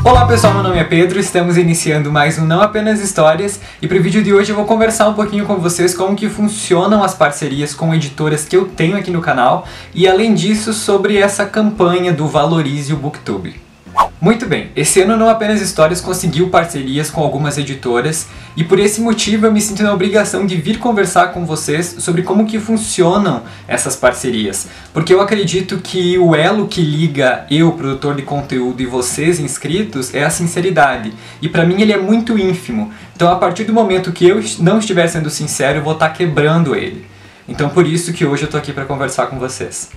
Olá pessoal, meu nome é Pedro, estamos iniciando mais um Não Apenas Histórias e para o vídeo de hoje eu vou conversar um pouquinho com vocês como que funcionam as parcerias com editoras que eu tenho aqui no canal e além disso sobre essa campanha do Valorize o Booktube. Muito bem, esse ano Não Apenas Histórias conseguiu parcerias com algumas editoras e por esse motivo eu me sinto na obrigação de vir conversar com vocês sobre como que funcionam essas parcerias, porque eu acredito que o elo que liga eu, produtor de conteúdo, e vocês, inscritos, é a sinceridade, e pra mim ele é muito ínfimo, então a partir do momento que eu não estiver sendo sincero eu vou estar quebrando ele. Então por isso que hoje eu tô aqui pra conversar com vocês.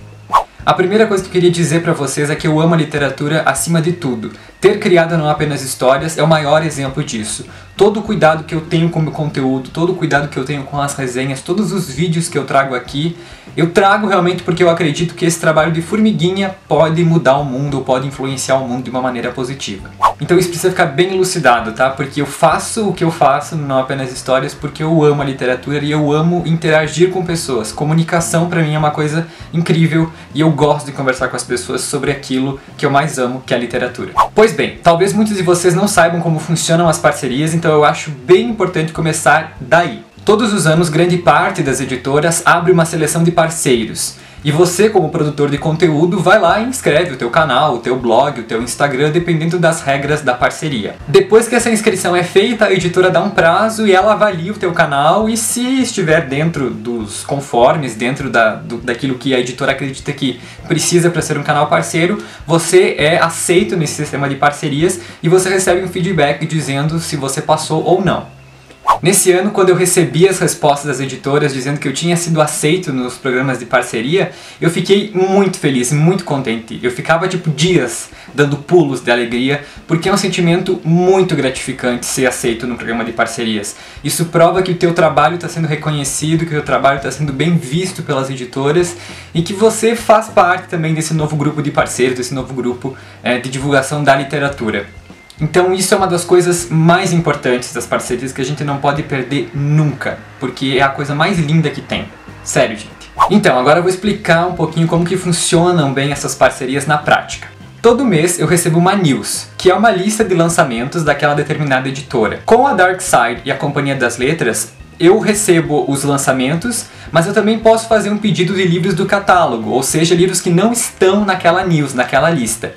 A primeira coisa que eu queria dizer pra vocês é que eu amo a literatura acima de tudo. Ter criado Não Apenas Histórias é o maior exemplo disso. Todo o cuidado que eu tenho com o meu conteúdo, todo o cuidado que eu tenho com as resenhas, todos os vídeos que eu trago aqui, eu trago realmente porque eu acredito que esse trabalho de formiguinha pode mudar o mundo, ou pode influenciar o mundo de uma maneira positiva. Então isso precisa ficar bem elucidado, tá? Porque eu faço o que eu faço no Não Apenas Histórias porque eu amo a literatura e eu amo interagir com pessoas. Comunicação pra mim é uma coisa incrível e eu gosto de conversar com as pessoas sobre aquilo que eu mais amo, que é a literatura. Pois bem, talvez muitos de vocês não saibam como funcionam as parcerias, então eu acho bem importante começar daí. Todos os anos, grande parte das editoras abre uma seleção de parceiros. E você, como produtor de conteúdo, vai lá e inscreve o teu canal, o teu blog, o teu Instagram, dependendo das regras da parceria. Depois que essa inscrição é feita, a editora dá um prazo e ela avalia o teu canal e se estiver dentro dos conformes, dentro daquilo que a editora acredita que precisa para ser um canal parceiro, você é aceito nesse sistema de parcerias e você recebe um feedback dizendo se você passou ou não. Nesse ano, quando eu recebi as respostas das editoras dizendo que eu tinha sido aceito nos programas de parceria, eu fiquei muito feliz, muito contente. Eu ficava tipo dias dando pulos de alegria, porque é um sentimento muito gratificante ser aceito no programa de parcerias. Isso prova que o teu trabalho está sendo reconhecido, que o teu trabalho está sendo bem visto pelas editoras e que você faz parte também desse novo grupo de parceiros, desse novo grupo de divulgação da literatura. Então isso é uma das coisas mais importantes das parcerias que a gente não pode perder nunca, porque é a coisa mais linda que tem. Sério, gente. Então, agora eu vou explicar um pouquinho como que funcionam bem essas parcerias na prática. Todo mês eu recebo uma news, que é uma lista de lançamentos daquela determinada editora. Com a Dark Side e a Companhia das Letras, eu recebo os lançamentos, mas eu também posso fazer um pedido de livros do catálogo, ou seja, livros que não estão naquela news, naquela lista.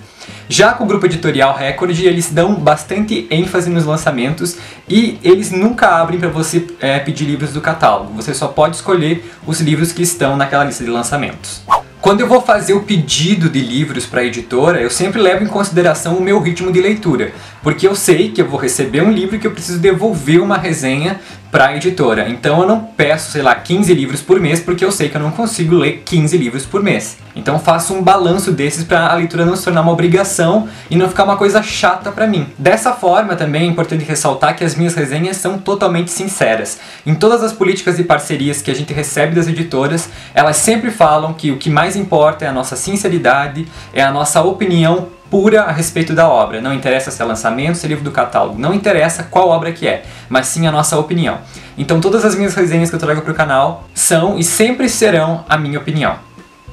Já com o grupo editorial Record, eles dão bastante ênfase nos lançamentos e eles nunca abrem para você pedir livros do catálogo. Você só pode escolher os livros que estão naquela lista de lançamentos. Quando eu vou fazer o pedido de livros para a editora, eu sempre levo em consideração o meu ritmo de leitura, porque eu sei que eu vou receber um livro e que eu preciso devolver uma resenha para a editora. Então eu não peço, sei lá, 15 livros por mês, porque eu sei que eu não consigo ler 15 livros por mês. Então faço um balanço desses para a leitura não se tornar uma obrigação e não ficar uma coisa chata para mim. Dessa forma também é importante ressaltar que as minhas resenhas são totalmente sinceras. Em todas as políticas de parcerias que a gente recebe das editoras, elas sempre falam que o que mais importa é a nossa sinceridade, é a nossa opinião pura a respeito da obra. Não interessa se é lançamento, se é livro do catálogo, não interessa qual obra que é, mas sim a nossa opinião. Então todas as minhas resenhas que eu trago para o canal são e sempre serão a minha opinião.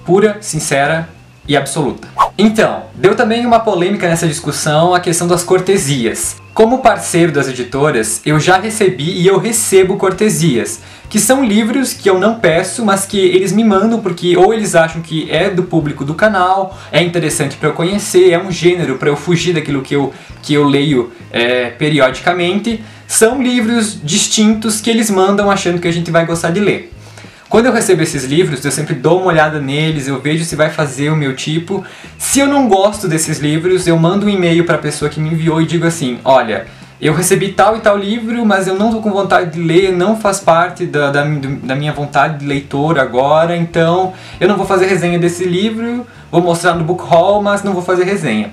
Pura, sincera e absoluta. Então, deu também uma polêmica nessa discussão a questão das cortesias. Como parceiro das editoras, eu já recebi e eu recebo cortesias, que são livros que eu não peço, mas que eles me mandam porque ou eles acham que é do público do canal, é interessante para eu conhecer, é um gênero para eu fugir daquilo que eu leio periodicamente. São livros distintos que eles mandam achando que a gente vai gostar de ler. Quando eu recebo esses livros, eu sempre dou uma olhada neles, eu vejo se vai fazer o meu tipo. Se eu não gosto desses livros, eu mando um e-mail para a pessoa que me enviou e digo assim: olha, eu recebi tal e tal livro, mas eu não estou com vontade de ler, não faz parte da minha vontade de leitor agora, então eu não vou fazer resenha desse livro, vou mostrar no book haul, mas não vou fazer resenha,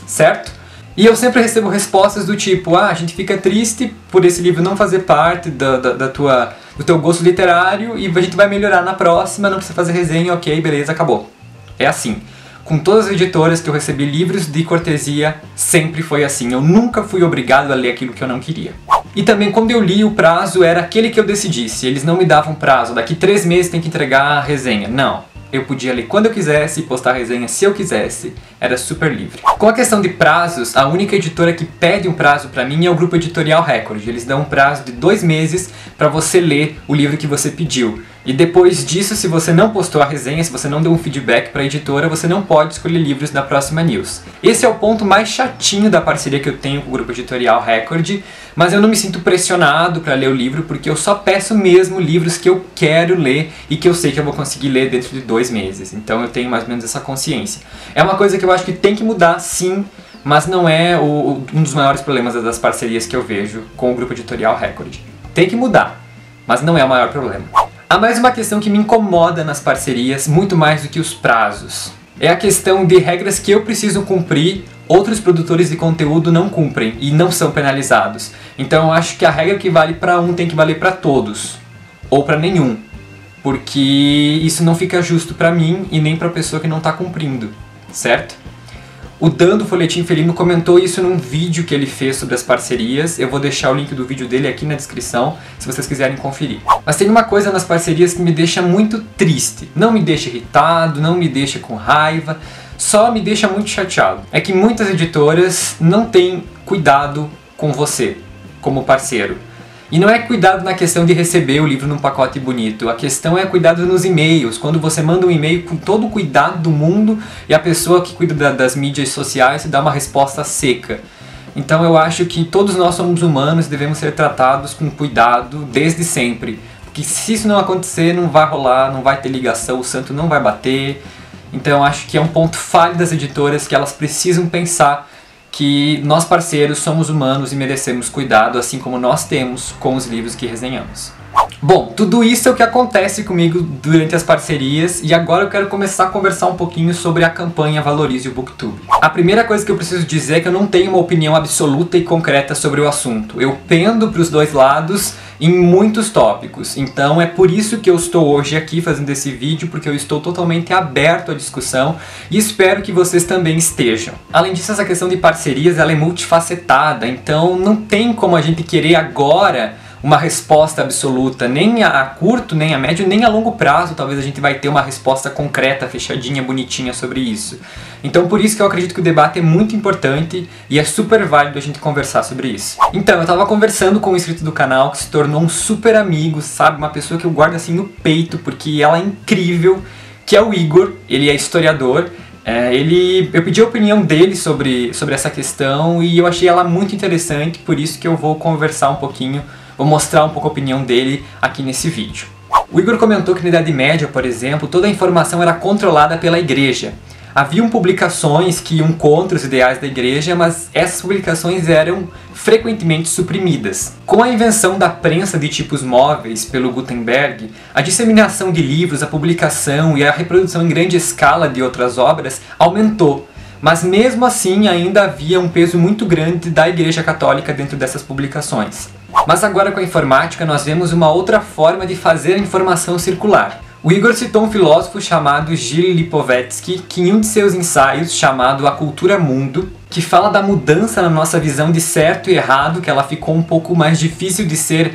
certo? E eu sempre recebo respostas do tipo: a gente fica triste por esse livro não fazer parte do teu gosto literário e a gente vai melhorar na próxima, não precisa fazer resenha, ok, beleza, acabou. É assim. Com todas as editoras que eu recebi livros de cortesia, sempre foi assim. Eu nunca fui obrigado a ler aquilo que eu não queria. E também quando eu li, o prazo era aquele que eu decidisse. Eles não me davam prazo, daqui 3 meses tem que entregar a resenha. Não. eu podia ler quando eu quisesse, postar resenha se eu quisesse, era super livre. Com a questão de prazos, a única editora que pede um prazo pra mim é o Grupo Editorial Record. Eles dão um prazo de 2 meses pra você ler o livro que você pediu. E depois disso, se você não postou a resenha, se você não deu um feedback para a editora, você não pode escolher livros da próxima news. Esse é o ponto mais chatinho da parceria que eu tenho com o Grupo Editorial Record, mas eu não me sinto pressionado para ler o livro, porque eu só peço mesmo livros que eu quero ler e que eu sei que eu vou conseguir ler dentro de 2 meses. Então eu tenho mais ou menos essa consciência. É uma coisa que eu acho que tem que mudar, sim, mas não é um dos maiores problemas das parcerias que eu vejo com o Grupo Editorial Record. Tem que mudar, mas não é o maior problema. Há mais uma questão que me incomoda nas parcerias, muito mais do que os prazos. É a questão de regras que eu preciso cumprir, outros produtores de conteúdo não cumprem e não são penalizados. Então eu acho que a regra que vale para um tem que valer para todos, ou para nenhum. Porque isso não fica justo para mim e nem para a pessoa que não está cumprindo, certo? O Dan do Folhetim Felino comentou isso num vídeo que ele fez sobre as parcerias. Eu vou deixar o link do vídeo dele aqui na descrição, se vocês quiserem conferir. Mas tem uma coisa nas parcerias que me deixa muito triste. Não me deixa irritado, não me deixa com raiva, só me deixa muito chateado. É que muitas editoras não têm cuidado com você, como parceiro. E não é cuidado na questão de receber o livro num pacote bonito, a questão é cuidado nos e-mails, quando você manda um e-mail com todo o cuidado do mundo e a pessoa que cuida das mídias sociais dá uma resposta seca. Então eu acho que todos nós somos humanos e devemos ser tratados com cuidado desde sempre, porque se isso não acontecer não vai rolar, não vai ter ligação, o santo não vai bater. Então eu acho que é um ponto falho das editoras que elas precisam pensar que nós parceiros somos humanos e merecemos cuidado, assim como nós temos com os livros que resenhamos. Bom, tudo isso é o que acontece comigo durante as parcerias e agora eu quero começar a conversar um pouquinho sobre a campanha Valorize o Booktube. A primeira coisa que eu preciso dizer é que eu não tenho uma opinião absoluta e concreta sobre o assunto. Eu pendo para os dois lados em muitos tópicos, então é por isso que eu estou hoje aqui fazendo esse vídeo, porque eu estou totalmente aberto à discussão e espero que vocês também estejam. Além disso, essa questão de parcerias ela é multifacetada, então não tem como a gente querer agora uma resposta absoluta, nem a curto, nem a médio, nem a longo prazo. Talvez a gente vai ter uma resposta concreta, fechadinha, bonitinha sobre isso. Então por isso que eu acredito que o debate é muito importante e é super válido a gente conversar sobre isso. Então, eu tava conversando com um inscrito do canal que se tornou um super amigo, sabe? Uma pessoa que eu guardo assim no peito, porque ela é incrível, que é o Igor, ele é historiador. Eu pedi a opinião dele sobre essa questão e eu achei ela muito interessante, por isso que eu vou conversar um pouquinho, vou mostrar um pouco a opinião dele aqui nesse vídeo. O Igor comentou que na Idade Média, por exemplo, toda a informação era controlada pela igreja. Haviam publicações que iam contra os ideais da igreja, mas essas publicações eram frequentemente suprimidas. Com a invenção da prensa de tipos móveis pelo Gutenberg, a disseminação de livros, a publicação e a reprodução em grande escala de outras obras aumentou. Mas mesmo assim ainda havia um peso muito grande da Igreja Católica dentro dessas publicações. Mas agora com a informática nós vemos uma outra forma de fazer a informação circular. O Igor citou um filósofo chamado Gilles Lipovetsky, que em um de seus ensaios, chamado A Cultura Mundo, que fala da mudança na nossa visão de certo e errado, que ela ficou um pouco mais difícil de ser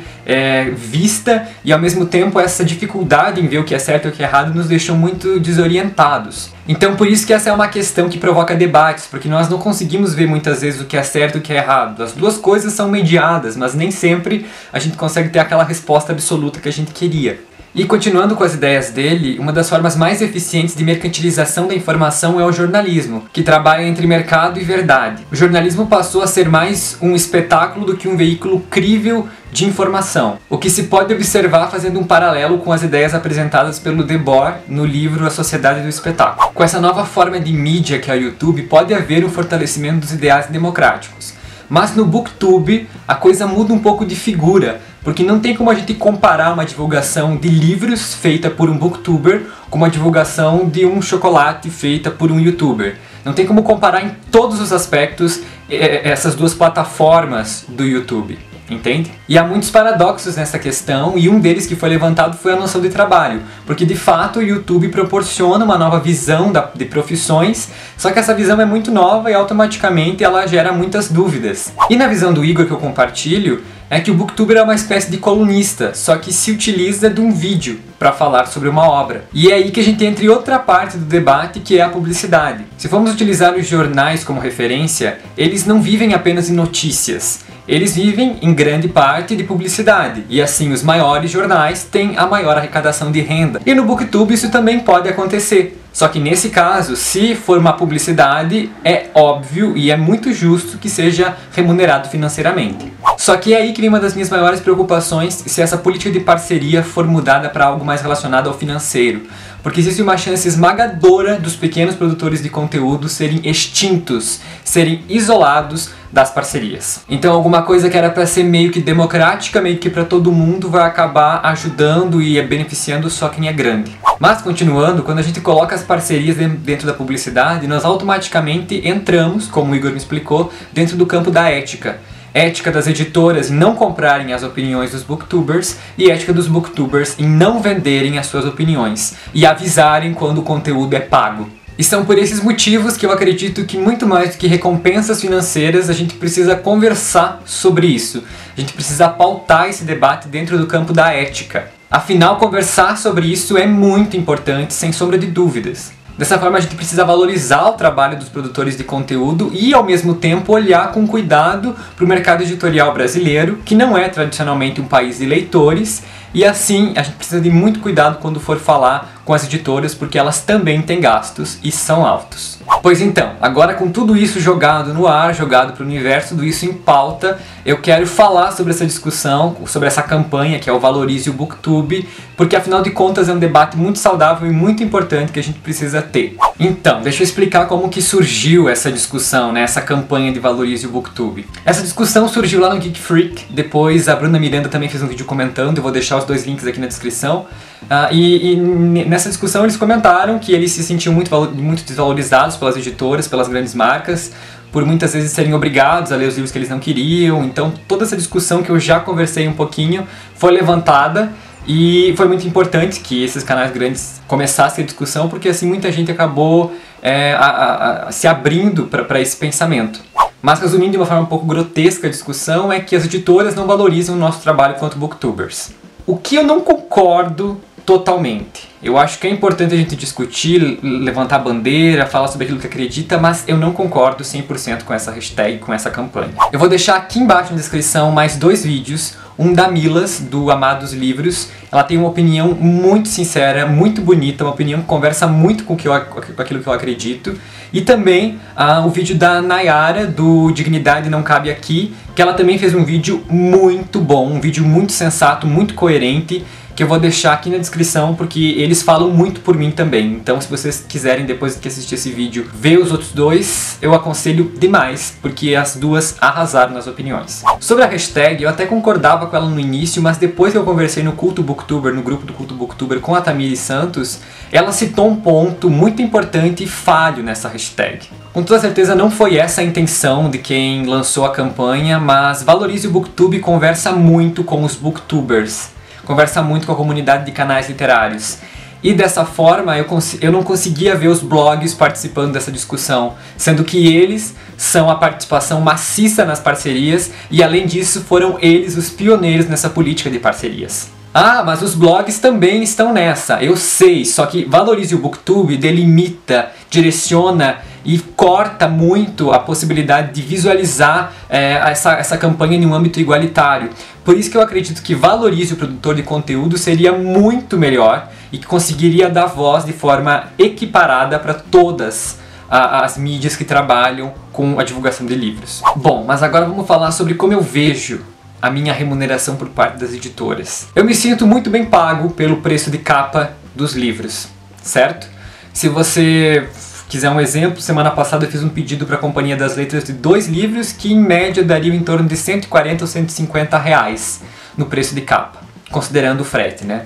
vista, e ao mesmo tempo essa dificuldade em ver o que é certo e o que é errado nos deixou muito desorientados. Então por isso que essa é uma questão que provoca debates, porque nós não conseguimos ver muitas vezes o que é certo e o que é errado. As duas coisas são mediadas, mas nem sempre a gente consegue ter aquela resposta absoluta que a gente queria. E continuando com as ideias dele, uma das formas mais eficientes de mercantilização da informação é o jornalismo, que trabalha entre mercado e verdade. O jornalismo passou a ser mais um espetáculo do que um veículo crível de informação, o que se pode observar fazendo um paralelo com as ideias apresentadas pelo Debord no livro A Sociedade do Espetáculo. Com essa nova forma de mídia que é o YouTube, pode haver um fortalecimento dos ideais democráticos. Mas no Booktube a coisa muda um pouco de figura, porque não tem como a gente comparar uma divulgação de livros feita por um booktuber com uma divulgação de um chocolate feita por um youtuber. Não tem como comparar em todos os aspectos essas duas plataformas do YouTube, entende? E há muitos paradoxos nessa questão, e um deles que foi levantado foi a noção de trabalho, porque de fato o YouTube proporciona uma nova visão de profissões, só que essa visão é muito nova e automaticamente ela gera muitas dúvidas. E na visão do Igor que eu compartilho, é que o booktuber é uma espécie de colunista, só que se utiliza de um vídeo para falar sobre uma obra. E é aí que a gente entra em outra parte do debate, que é a publicidade. Se formos utilizar os jornais como referência, eles não vivem apenas em notícias. Eles vivem, em grande parte, de publicidade. E assim, os maiores jornais têm a maior arrecadação de renda. E no booktube isso também pode acontecer. Só que nesse caso, se for uma publicidade, é óbvio e é muito justo que seja remunerado financeiramente. Só que é aí que vem uma das minhas maiores preocupações, se essa política de parceria for mudada para algo mais relacionado ao financeiro. Porque existe uma chance esmagadora dos pequenos produtores de conteúdo serem extintos, serem isolados das parcerias. Então alguma coisa que era para ser meio que democrática, meio que para todo mundo, vai acabar ajudando e beneficiando só quem é grande. Mas continuando, quando a gente coloca as parcerias dentro da publicidade, nós automaticamente entramos, como o Igor me explicou, dentro do campo da ética. Ética das editoras em não comprarem as opiniões dos booktubers e ética dos booktubers em não venderem as suas opiniões e avisarem quando o conteúdo é pago. E são por esses motivos que eu acredito que muito mais do que recompensas financeiras, a gente precisa conversar sobre isso. A gente precisa pautar esse debate dentro do campo da ética. Afinal, conversar sobre isso é muito importante, sem sombra de dúvidas. Dessa forma a gente precisa valorizar o trabalho dos produtores de conteúdo e ao mesmo tempo olhar com cuidado para o mercado editorial brasileiro, que não é tradicionalmente um país de leitores, e assim a gente precisa de muito cuidado quando for falar com as editoras, porque elas também têm gastos e são altos. Pois então, agora com tudo isso jogado no ar, jogado para o universo, tudo isso em pauta, eu quero falar sobre essa discussão, sobre essa campanha que é o Valorize o Booktube, porque afinal de contas é um debate muito saudável e muito importante que a gente precisa ter. Então, deixa eu explicar como que surgiu essa discussão, né, essa campanha de Valorize o Booktube. Essa discussão surgiu lá no Geek Freak, depois a Bruna Miranda também fez um vídeo comentando, eu vou deixar os dois links aqui na descrição. E nessa discussão eles comentaram que eles se sentiam muito desvalorizados pelas editoras, pelas grandes marcas, por muitas vezes serem obrigados a ler os livros que eles não queriam. Então toda essa discussão que eu já conversei um pouquinho foi levantada e foi muito importante que esses canais grandes começassem a discussão, porque assim muita gente acabou se abrindo para esse pensamento. Mas resumindo de uma forma um pouco grotesca a discussão, é que as editoras não valorizam o nosso trabalho quanto booktubers. O que eu não concordo totalmente. Eu acho que é importante a gente discutir, levantar a bandeira, falar sobre aquilo que acredita, mas eu não concordo 100% com essa hashtag, com essa campanha. Eu vou deixar aqui embaixo na descrição mais dois vídeos, um da Milas, do Amados Livros. Ela tem uma opinião muito sincera, muito bonita, uma opinião que conversa muito com aquilo que eu acredito. E também o vídeo da Nayara, do Dignidade Não Cabe Aqui, que ela também fez um vídeo muito bom, um vídeo muito sensato, muito coerente, que eu vou deixar aqui na descrição, porque eles falam muito por mim também. Então se vocês quiserem, depois que assistir esse vídeo, ver os outros dois, eu aconselho demais, porque as duas arrasaram nas opiniões. Sobre a hashtag, eu até concordava com ela no início, mas depois que eu conversei no Culto Booktuber, no grupo do Culto Booktuber com a Tamiri Santos, ela citou um ponto muito importante e falho nessa hashtag. Com toda certeza não foi essa a intenção de quem lançou a campanha, mas Valorize o Booktube conversa muito com os booktubers. Conversa muito com a comunidade de canais literários. E dessa forma eu não conseguia ver os blogs participando dessa discussão, sendo que eles são a participação maciça nas parcerias e além disso foram eles os pioneiros nessa política de parcerias. Ah, mas os blogs também estão nessa, eu sei, só que Valorize o Booktube delimita, direciona e corta muito a possibilidade de visualizar essa campanha em um âmbito igualitário. Por isso que eu acredito que Valorize o Produtor de Conteúdo seria muito melhor e que conseguiria dar voz de forma equiparada para todas as mídias que trabalham com a divulgação de livros. Bom, mas agora vamos falar sobre como eu vejo a minha remuneração por parte das editoras. Eu me sinto muito bem pago pelo preço de capa dos livros, certo? Se você quiser um exemplo, semana passada eu fiz um pedido para a Companhia das Letras de 2 livros que em média dariam em torno de 140 ou 150 reais no preço de capa, considerando o frete, né?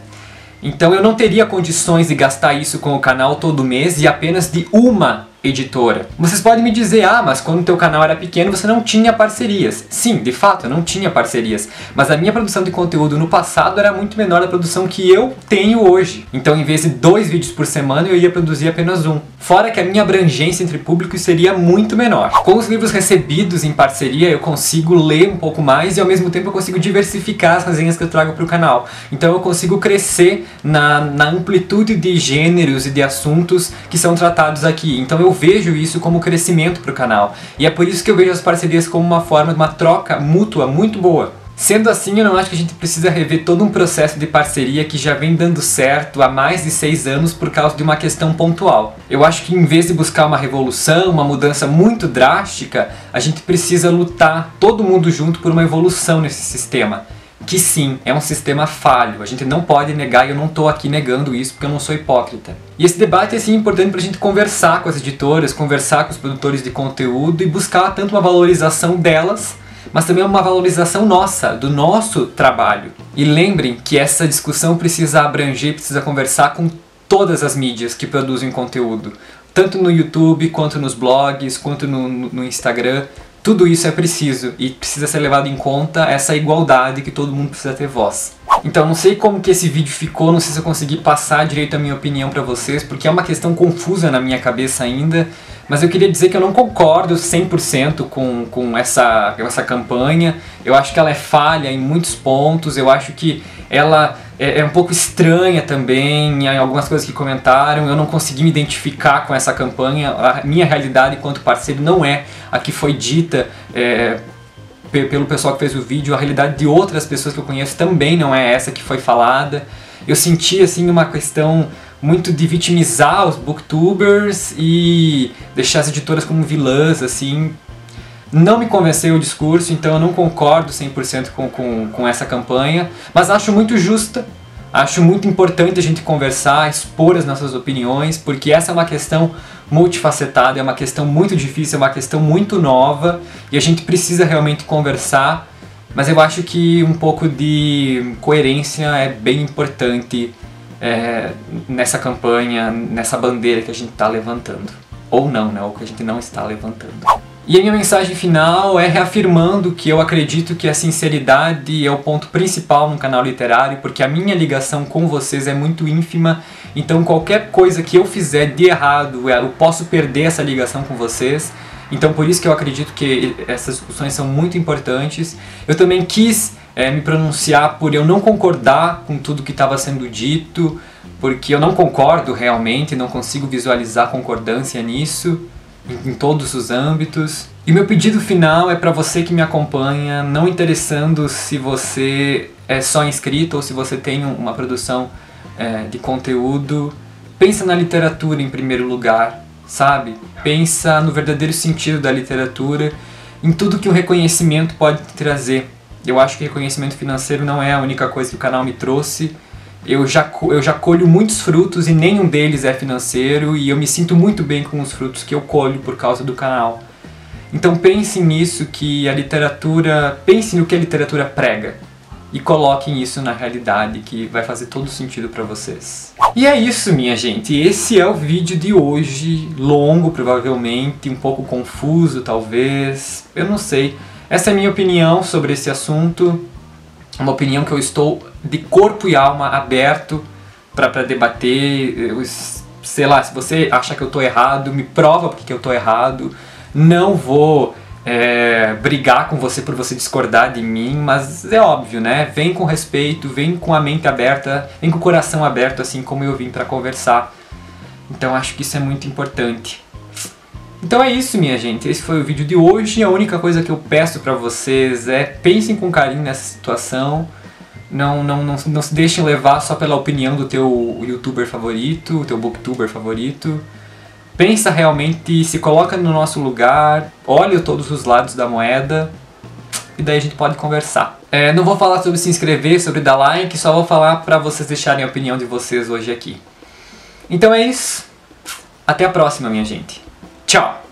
Então eu não teria condições de gastar isso com o canal todo mês e apenas de uma editora. Vocês podem me dizer, ah, mas quando o teu canal era pequeno você não tinha parcerias. Sim, de fato, eu não tinha parcerias, mas a minha produção de conteúdo no passado era muito menor da produção que eu tenho hoje. Então, em vez de 2 vídeos por semana, eu ia produzir apenas um. Fora que a minha abrangência entre públicos seria muito menor. Com os livros recebidos em parceria, eu consigo ler um pouco mais e ao mesmo tempo eu consigo diversificar as resenhas que eu trago para o canal. Então eu consigo crescer na amplitude de gêneros e de assuntos que são tratados aqui. Então eu vejo isso como crescimento para o canal. E é por isso que eu vejo as parcerias como uma forma de uma troca mútua muito boa. Sendo assim, eu não acho que a gente precisa rever todo um processo de parceria que já vem dando certo há mais de 6 anos por causa de uma questão pontual. Eu acho que em vez de buscar uma revolução, uma mudança muito drástica, a gente precisa lutar todo mundo junto por uma evolução nesse sistema. Que sim, é um sistema falho, a gente não pode negar e eu não estou aqui negando isso porque eu não sou hipócrita. E esse debate é sim importante para a gente conversar com as editoras, conversar com os produtores de conteúdo e buscar tanto uma valorização delas, mas também uma valorização nossa, do nosso trabalho. E lembrem que essa discussão precisa abranger, precisa conversar com todas as mídias que produzem conteúdo, tanto no YouTube, quanto nos blogs, quanto no Instagram. Tudo isso é preciso e precisa ser levado em conta essa igualdade que todo mundo precisa ter voz. Então não sei como que esse vídeo ficou, não sei se eu consegui passar direito a minha opinião para vocês, porque é uma questão confusa na minha cabeça ainda, mas eu queria dizer que eu não concordo 100% com essa campanha. Eu acho que ela é falha em muitos pontos, eu acho que ela é um pouco estranha também em algumas coisas que comentaram. Eu não consegui me identificar com essa campanha, a minha realidade enquanto parceiro não é a que foi dita pelo pessoal que fez o vídeo, a realidade de outras pessoas que eu conheço também não é essa que foi falada. Eu senti assim uma questão muito de vitimizar os booktubers e deixar as editoras como vilãs, assim. Não me convenceu o discurso, então eu não concordo 100% com essa campanha, mas acho muito justa, acho muito importante a gente conversar, expor as nossas opiniões, porque essa é uma questão multifacetada, é uma questão muito difícil, é uma questão muito nova, e a gente precisa realmente conversar, mas eu acho que um pouco de coerência é bem importante nessa campanha, nessa bandeira que a gente está levantando. Ou não, né? Ou que a gente não está levantando. E a minha mensagem final é reafirmando que eu acredito que a sinceridade é o ponto principal no canal literário, porque a minha ligação com vocês é muito ínfima, então qualquer coisa que eu fizer de errado, eu posso perder essa ligação com vocês. Então por isso que eu acredito que essas discussões são muito importantes. Eu também quis me pronunciar por eu não concordar com tudo que estava sendo dito, porque eu não concordo realmente, não consigo visualizar concordância nisso, em todos os âmbitos. E meu pedido final é para você que me acompanha, não interessando se você é só inscrito ou se você tem uma produção de conteúdo, pensa na literatura em primeiro lugar, sabe? Pensa no verdadeiro sentido da literatura, em tudo que o reconhecimento pode trazer. Eu acho que reconhecimento financeiro não é a única coisa que o canal me trouxe. Eu já colho muitos frutos e nenhum deles é financeiro, e eu me sinto muito bem com os frutos que eu colho por causa do canal. Então pense nisso, que a literatura, pense no que a literatura prega e coloquem isso na realidade, que vai fazer todo sentido para vocês. E é isso, minha gente, esse é o vídeo de hoje, longo provavelmente, um pouco confuso talvez, eu não sei. Essa é a minha opinião sobre esse assunto, uma opinião que eu estou de corpo e alma aberto para debater. Sei lá, se você acha que eu estou errado, me prova porque eu estou errado. Não vou brigar com você por você discordar de mim, mas é óbvio, né? Vem com respeito, vem com a mente aberta, vem com o coração aberto, assim como eu vim para conversar. Então acho que isso é muito importante. Então é isso, minha gente, esse foi o vídeo de hoje. A única coisa que eu peço pra vocês é pensem com carinho nessa situação, não se deixem levar só pela opinião do teu youtuber favorito, o teu booktuber favorito. Pensa realmente, se coloca no nosso lugar, olha todos os lados da moeda, e daí a gente pode conversar. Não vou falar sobre se inscrever, sobre dar like, só vou falar pra vocês deixarem a opinião de vocês hoje aqui. Então é isso, até a próxima, minha gente. Tchau!